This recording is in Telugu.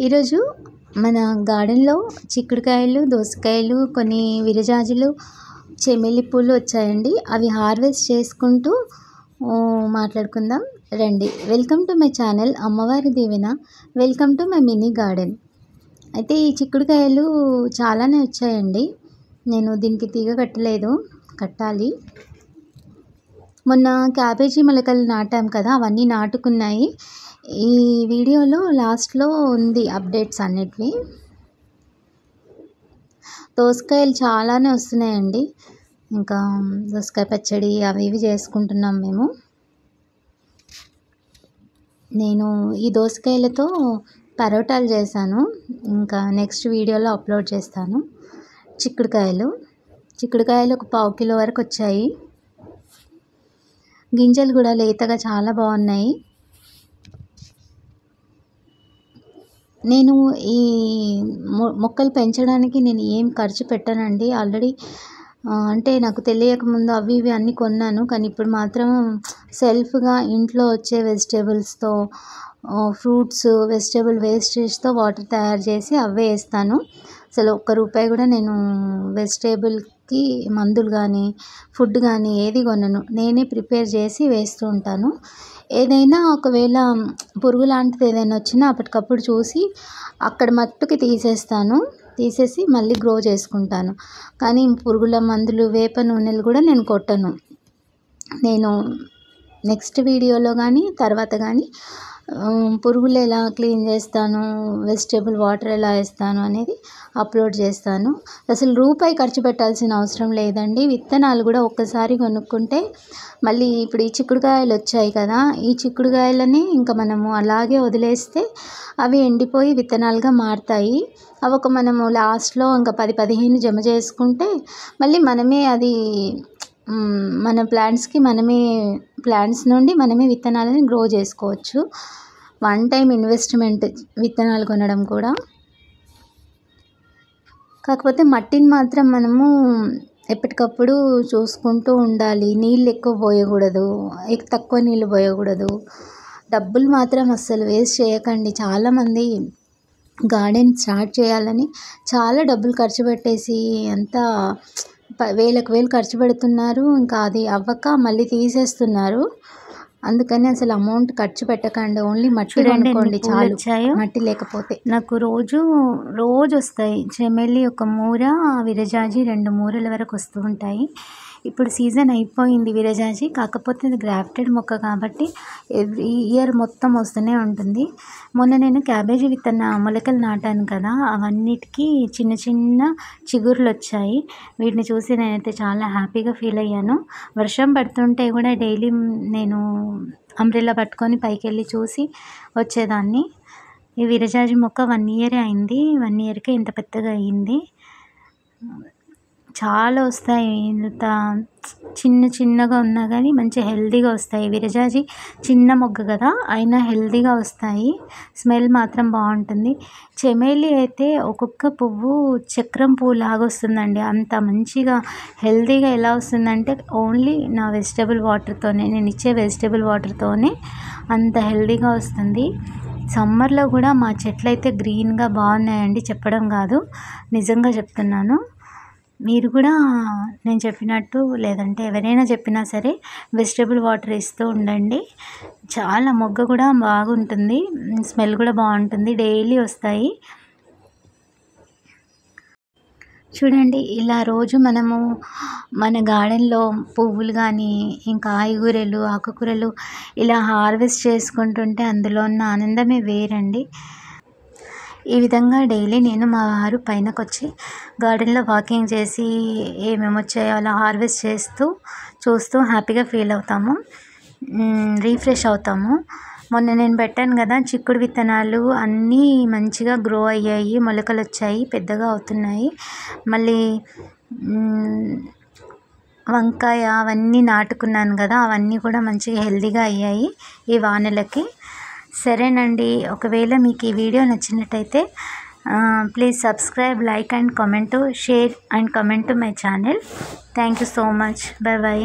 ఈరోజు మన గార్డెన్లో చిక్కుడుకాయలు, దోసకాయలు, కొన్ని విరజాజులు, చెమేలి పూలు వచ్చాయండి. అవి హార్వెస్ట్ చేసుకుంటూ మాట్లాడుకుందాం రండి. వెల్కమ్ టు మై ఛానల్ అమ్మవారి దీవెన. Welcome to my mini garden. అయితే ఈ చిక్కుడుకాయలు చాలానే వచ్చాయండి. నేను దీనికి తీగ కట్టలేదు, కట్టాలి. మొన్న క్యాబేజీ మొలకలు నాటాం కదా, అవన్నీ నాటుకున్నాయి. ఈ వీడియోలో లాస్ట్లో ఉంది అప్డేట్స్ అన్నిటివి. దోసకాయలు చాలానే వస్తున్నాయండి. ఇంకా దోసకాయ పచ్చడి అవి ఇవి చేసుకుంటున్నాం మేము. నేను ఈ దోసకాయలతో పరోటాలు చేశాను, ఇంకా నెక్స్ట్ వీడియోలో అప్లోడ్ చేస్తాను. చిక్కుడుకాయలు ఒక 1/4 కిలో వరకు వచ్చాయి. గింజలు కూడా లేతగా చాలా బాగున్నాయి. నేను ఈ మొక్కలు పెంచడానికి నేను ఏం ఖర్చు పెట్టానండి. ఆల్రెడీ అంటే నాకు తెలియకముందు అవి ఇవి అన్నీ కొన్నాను. కానీ ఇప్పుడు మాత్రం సెల్ఫ్గా ఇంట్లో వచ్చే వెజిటేబుల్స్తో, ఫ్రూట్స్, వెజిటేబుల్ వేస్టేజ్తో వాటర్ తయారు చేసి అవే వేస్తాను. అసలు ₹1 కూడా నేను వెజిటేబుల్కి మందులు కానీ ఫుడ్ కానీ ఏది కొనను. నేనే ప్రిపేర్ చేసి వేస్తూ ఉంటాను. ఏదైనా ఒకవేళ పురుగు లాంటిది ఏదైనా వచ్చినా అప్పటికప్పుడు చూసి అక్కడ మట్టుకి తీసేసి మళ్ళీ గ్రో చేసుకుంటాను. కానీ పురుగుల మందులు, వేప నూనెలు కూడా నేను కొట్టను. నేను నెక్స్ట్ వీడియోలో కానీ తర్వాత కానీ పురుగులు ఎలా క్లీన్ చేస్తాను, వెజిటేబుల్ వాటర్ ఎలా వేస్తాను అనేది అప్లోడ్ చేస్తాను. అసలు ₹1 ఖర్చు పెట్టాల్సిన అవసరం లేదండి. విత్తనాలు కూడా ఒక్కసారి కొనుక్కుంటే మళ్ళీ ఇప్పుడు ఈ చిక్కుడుకాయలు వచ్చాయి కదా, ఈ చిక్కుడుకాయలని ఇంకా మనము అలాగే వదిలేస్తే అవి ఎండిపోయి విత్తనాలుగా మారుతాయి. అవి మనము లాస్ట్లో ఇంకా 10-15 జమ చేసుకుంటే మళ్ళీ మనమే అది మన ప్లాంట్స్ నుండి మనమే విత్తనాలని గ్రో చేసుకోవచ్చు. 1 టైం ఇన్వెస్ట్మెంట్ విత్తనాలు కొనడం కూడా. కాకపోతే మట్టిని మాత్రం మనము ఎప్పటికప్పుడు చూసుకుంటూ ఉండాలి. నీళ్ళు ఎక్కువ పోయకూడదు, తక్కువ నీళ్ళు పోయకూడదు. డబ్బులు మాత్రం అస్సలు వేస్ట్ చేయకండి. చాలామంది గార్డెన్ స్టార్ట్ చేయాలని చాలా డబ్బులు ఖర్చు పెట్టేసి అంతా వేలకు వేలు ఖర్చు పెడుతున్నారు. ఇంకా అది అవ్వక మళ్ళీ తీసేస్తున్నారు. అందుకని అసలు అమౌంట్ ఖర్చు పెట్టకండి. ఓన్లీ మట్టి కొనుక్కోండి చాలు. మట్టి లేకపోతే నాకు రోజు వస్తాయి. చెమేలి 1 మూర, విరజాజి 2 మూరల వరకు వస్తూ ఉంటాయి. ఇప్పుడు సీజన్ అయిపోయింది విరజాజి, కాకపోతే అది గ్రాఫ్టెడ్ మొక్క కాబట్టి ఎవ్రీ ఇయర్ మొత్తం వస్తూనే ఉంటుంది. మొన్న నేను క్యాబేజీ మొలకలు నాటాను కదా, అవన్నిటికీ చిన్న చిన్న చిగుర్లు వచ్చాయి. వీటిని చూసి నేనైతే చాలా హ్యాపీగా ఫీల్ అయ్యాను. వర్షం పడుతుంటే కూడా డైలీ నేను అంబ్రెల్లా పట్టుకొని పైకి వెళ్ళి చూసి వచ్చేదాన్ని. ఈ విరజాజి మొక్క 1 ఇయరే అయింది. 1 ఇయర్కే ఇంత పెద్దగా అయ్యింది. చాలా వస్తాయి. ఇంత చిన్నగా ఉన్నా కానీ మంచి హెల్తీగా వస్తాయి. విరజాజి చిన్న మొగ్గ కదా, అయినా హెల్తీగా వస్తాయి. స్మెల్ మాత్రం బాగుంటుంది. చెమేలి అయితే ఒక్కొక్క పువ్వు చక్రం పువ్వు లాగా వస్తుందండి. అంత మంచిగా హెల్తీగా ఎలా వస్తుందంటే ఓన్లీ నా వెజిటేబుల్ వాటర్తోనే, నేను ఇచ్చే వెజిటేబుల్ వాటర్తోనే అంత హెల్తీగా వస్తుంది. సమ్మర్లో కూడా మా చెట్లు అయితే గ్రీన్గా బాగున్నాయండి, చెప్పడం కాదు, నిజంగా చెప్తున్నాను. మీరు కూడా నేను చెప్పినట్టు లేదంటే ఎవరైనా చెప్పినా సరే వెజిటేబుల్ వాటర్ ఇస్తూ ఉండండి. చాలా మొగ్గ కూడా బాగుంటుంది, స్మెల్ కూడా బాగుంటుంది. డైలీ వస్తాయి. చూడండి, ఇలా రోజు మనము మన గార్డెన్లో పువ్వులు కానీ ఇంకా కాయగూరలు, ఆకుకూరలు ఇలా హార్వెస్ట్ చేసుకుంటుంటే అందులో ఉన్న ఆనందమే వేరండి. ఈ విధంగా డైలీ నేను మా వారు పైనకు వచ్చి గార్డెన్లో వాకింగ్ చేసి ఏమేమి వచ్చాయో అలా హార్వెస్ట్ చూస్తూ హ్యాపీగా ఫీల్ అవుతాము, రీఫ్రెష్ అవుతాము. మొన్న నేను పెట్టాను కదా చిక్కుడు విత్తనాలు, అన్నీ మంచిగా గ్రో అయ్యాయి, మొలకలు వచ్చాయి, పెద్దగా అవుతున్నాయి. మళ్ళీ వంకాయ అవన్నీ నాటుకున్నాను కదా, అవన్నీ కూడా మంచిగా హెల్తీగా అయ్యాయి ఈ వానలకి. సరేనండి, ఒకవేళ మీకు ఈ వీడియో నచ్చినట్టయితే please subscribe, like and comment, share and comment to my channel. Thank you so much. By.